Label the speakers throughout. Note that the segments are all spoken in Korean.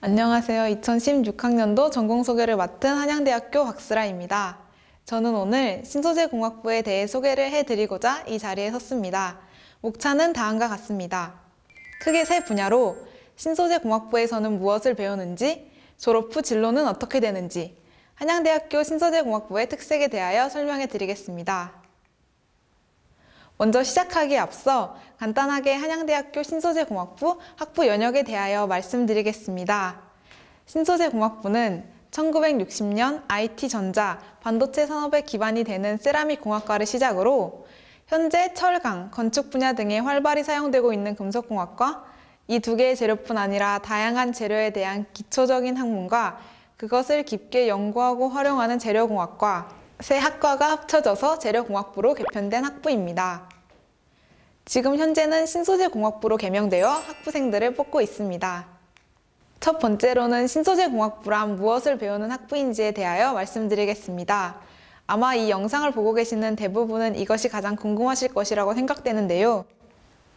Speaker 1: 안녕하세요. 2016학년도 전공 소개를 맡은 한양대학교 박스라입니다. 저는 오늘 신소재공학부에 대해 소개를 해드리고자 이 자리에 섰습니다. 목차는 다음과 같습니다. 크게 세 분야로 신소재공학부에서는 무엇을 배우는지, 졸업 후 진로는 어떻게 되는지, 한양대학교 신소재공학부의 특색에 대하여 설명해 드리겠습니다. 먼저 시작하기에 앞서 간단하게 한양대학교 신소재공학부 학부 연역에 대하여 말씀드리겠습니다. 신소재공학부는 1960년 IT-전자, 반도체 산업에 기반이 되는 세라믹 공학과를 시작으로 현재 철강, 건축 분야 등에 활발히 사용되고 있는 금속공학과, 이 두 개의 재료뿐 아니라 다양한 재료에 대한 기초적인 학문과 그것을 깊게 연구하고 활용하는 재료공학과, 세 학과가 합쳐져서 재료공학부로 개편된 학부입니다. 지금 현재는 신소재공학부로 개명되어 학부생들을 뽑고 있습니다. 첫 번째로는 신소재공학부란 무엇을 배우는 학부인지에 대하여 말씀드리겠습니다. 아마 이 영상을 보고 계시는 대부분은 이것이 가장 궁금하실 것이라고 생각되는데요.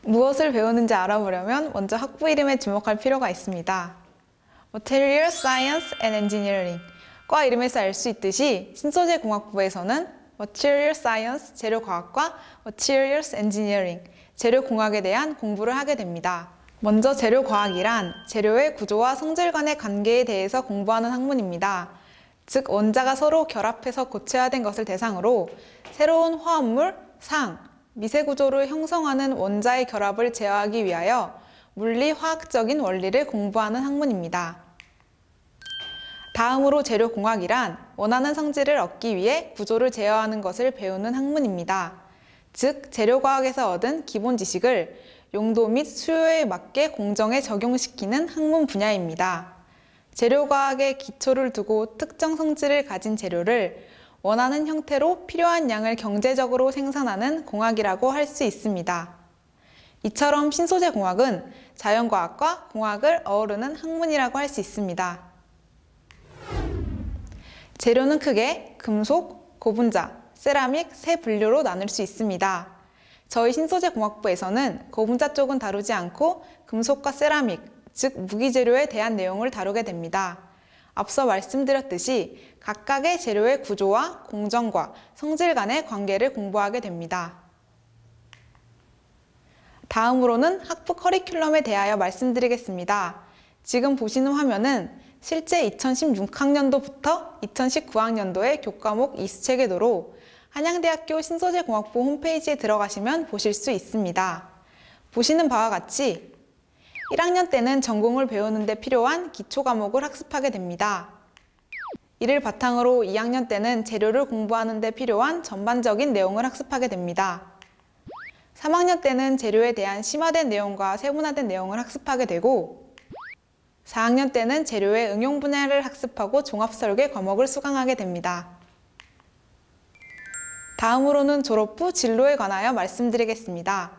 Speaker 1: 무엇을 배우는지 알아보려면 먼저 학부 이름에 주목할 필요가 있습니다. Material Science and Engineering 과 이름에서 알 수 있듯이 신소재공학부에서는 Material Science, 재료과학과 Materials Engineering, 재료공학에 대한 공부를 하게 됩니다. 먼저 재료과학이란 재료의 구조와 성질 간의 관계에 대해서 공부하는 학문입니다. 즉 원자가 서로 결합해서 고체화된 것을 대상으로 새로운 화합물, 상, 미세구조를 형성하는 원자의 결합을 제어하기 위하여 물리화학적인 원리를 공부하는 학문입니다. 다음으로 재료공학이란 원하는 성질을 얻기 위해 구조를 제어하는 것을 배우는 학문입니다. 즉, 재료과학에서 얻은 기본 지식을 용도 및 수요에 맞게 공정에 적용시키는 학문 분야입니다. 재료과학의 기초를 두고 특정 성질을 가진 재료를 원하는 형태로 필요한 양을 경제적으로 생산하는 공학이라고 할 수 있습니다. 이처럼 신소재공학은 자연과학과 공학을 어우르는 학문이라고 할 수 있습니다. 재료는 크게 금속, 고분자, 세라믹 세 분류로 나눌 수 있습니다. 저희 신소재공학부에서는 고분자 쪽은 다루지 않고 금속과 세라믹, 즉 무기재료에 대한 내용을 다루게 됩니다. 앞서 말씀드렸듯이 각각의 재료의 구조와 공정과 성질 간의 관계를 공부하게 됩니다. 다음으로는 학부 커리큘럼에 대하여 말씀드리겠습니다. 지금 보시는 화면은 실제 2016학년도부터 2019학년도의 교과목 이수체계도로 한양대학교 신소재공학부 홈페이지에 들어가시면 보실 수 있습니다. 보시는 바와 같이 1학년 때는 전공을 배우는 데 필요한 기초과목을 학습하게 됩니다. 이를 바탕으로 2학년 때는 재료를 공부하는 데 필요한 전반적인 내용을 학습하게 됩니다. 3학년 때는 재료에 대한 심화된 내용과 세분화된 내용을 학습하게 되고 4학년 때는 재료의 응용 분야를 학습하고 종합설계 과목을 수강하게 됩니다. 다음으로는 졸업 후 진로에 관하여 말씀드리겠습니다.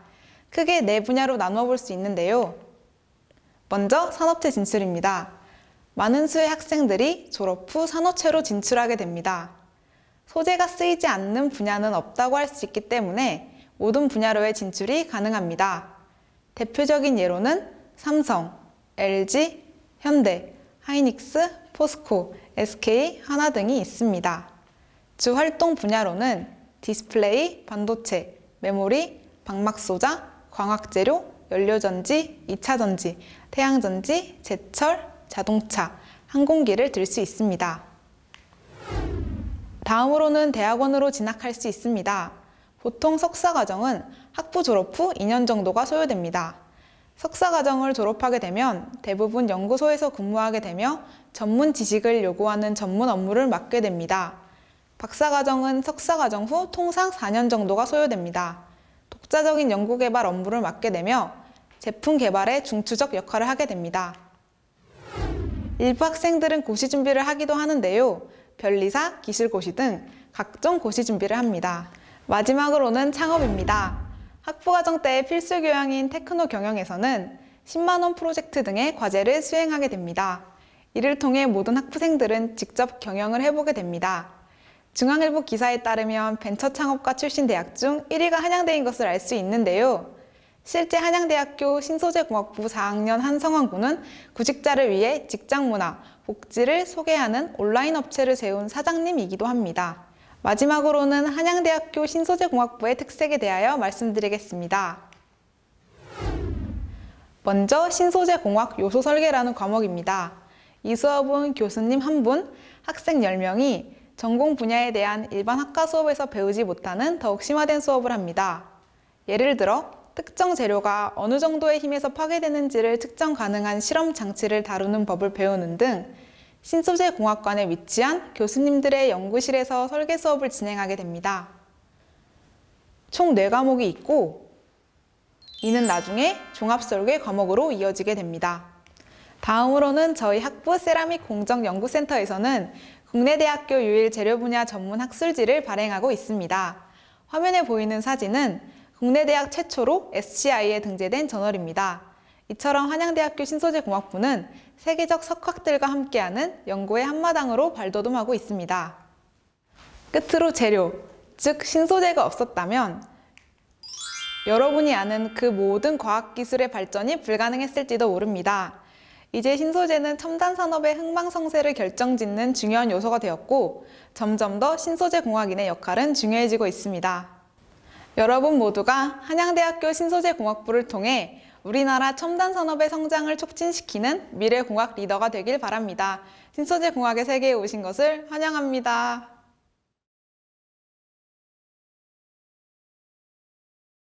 Speaker 1: 크게 네 분야로 나누어 볼 수 있는데요. 먼저 산업체 진출입니다. 많은 수의 학생들이 졸업 후 산업체로 진출하게 됩니다. 소재가 쓰이지 않는 분야는 없다고 할 수 있기 때문에 모든 분야로의 진출이 가능합니다. 대표적인 예로는 삼성, LG, 현대, 하이닉스, 포스코, SK, 하나 등이 있습니다. 주 활동 분야로는 디스플레이, 반도체, 메모리, 방막소자, 광학재료, 연료전지, 2차전지, 태양전지, 제철, 자동차, 항공기를 들 수 있습니다. 다음으로는 대학원으로 진학할 수 있습니다. 보통 석사과정은 학부 졸업 후 2년 정도가 소요됩니다. 석사과정을 졸업하게 되면 대부분 연구소에서 근무하게 되며 전문 지식을 요구하는 전문 업무를 맡게 됩니다. 박사과정은 석사과정 후 통상 4년 정도가 소요됩니다. 독자적인 연구개발 업무를 맡게 되며 제품 개발의 중추적 역할을 하게 됩니다. 일부 학생들은 고시 준비를 하기도 하는데요. 변리사, 기술고시 등 각종 고시 준비를 합니다. 마지막으로는 창업입니다. 학부과정 때의 필수 교양인 테크노 경영에서는 10만원 프로젝트 등의 과제를 수행하게 됩니다. 이를 통해 모든 학부생들은 직접 경영을 해보게 됩니다. 중앙일보 기사에 따르면 벤처창업과 출신 대학 중 1위가 한양대인 것을 알 수 있는데요. 실제 한양대학교 신소재공학부 4학년 한성환 군은 구직자를 위해 직장문화, 복지를 소개하는 온라인 업체를 세운 사장님이기도 합니다. 마지막으로는 한양대학교 신소재공학부의 특색에 대하여 말씀드리겠습니다. 먼저 신소재공학 요소 설계라는 과목입니다. 이 수업은 교수님 1분, 학생 10명이 전공 분야에 대한 일반 학과 수업에서 배우지 못하는 더욱 심화된 수업을 합니다. 예를 들어 특정 재료가 어느 정도의 힘에서 파괴되는지를 측정 가능한 실험 장치를 다루는 법을 배우는 등 신소재공학관에 위치한 교수님들의 연구실에서 설계 수업을 진행하게 됩니다. 총 4과목이 있고 이는 나중에 종합설계 과목으로 이어지게 됩니다. 다음으로는 저희 학부 세라믹 공정연구센터에서는 국내 대학교 유일 재료 분야 전문 학술지를 발행하고 있습니다. 화면에 보이는 사진은 국내 대학 최초로 SCI에 등재된 저널입니다. 이처럼 한양대학교 신소재공학부는 세계적 석학들과 함께하는 연구의 한마당으로 발돋움하고 있습니다. 끝으로 재료, 즉 신소재가 없었다면 여러분이 아는 그 모든 과학기술의 발전이 불가능했을지도 모릅니다. 이제 신소재는 첨단 산업의 흥망성쇠를 결정짓는 중요한 요소가 되었고 점점 더 신소재공학인의 역할은 중요해지고 있습니다. 여러분 모두가 한양대학교 신소재공학부를 통해 우리나라 첨단 산업의 성장을 촉진시키는 미래공학 리더가 되길 바랍니다. 신소재공학의 세계에 오신 것을 환영합니다.